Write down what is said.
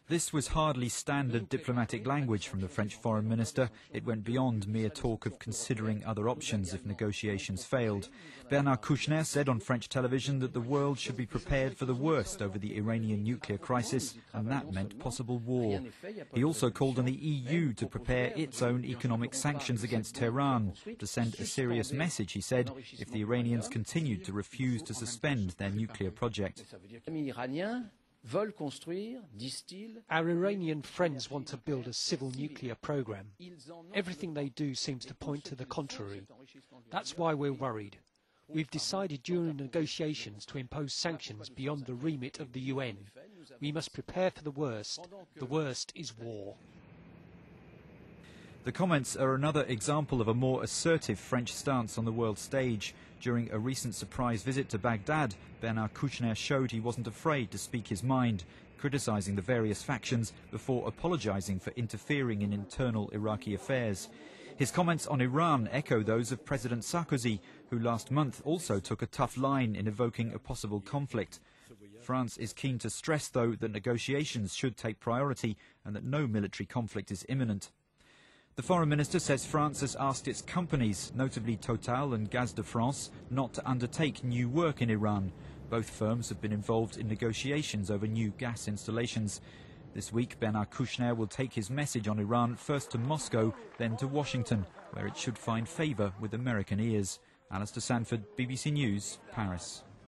This was hardly standard diplomatic language from the French Foreign Minister. It went beyond mere talk of considering other options if negotiations failed. Bernard Kouchner said on French television that the world should be prepared for the worst over the Iranian nuclear crisis, and that meant possible war. He also called on the EU to prepare its own economic sanctions against Tehran, to send a serious message, he said, if the Iranians continued to refuse to suspend their nuclear project. Our Iranian friends want to build a civil nuclear program. Everything they do seems to point to the contrary. That's why we're worried. We've decided during negotiations to impose sanctions beyond the remit of the UN. We must prepare for the worst. The worst is war. The comments are another example of a more assertive French stance on the world stage. During a recent surprise visit to Baghdad, Bernard Kouchner showed he wasn't afraid to speak his mind, criticising the various factions before apologising for interfering in internal Iraqi affairs. His comments on Iran echo those of President Sarkozy, who last month also took a tough line in evoking a possible conflict. France is keen to stress, though, that negotiations should take priority and that no military conflict is imminent. The Foreign Minister says France has asked its companies, notably Total and Gaz de France, not to undertake new work in Iran. Both firms have been involved in negotiations over new gas installations. This week, Bernard Kouchner will take his message on Iran first to Moscow, then to Washington, where it should find favour with American ears. Alistair Sanford, BBC News, Paris.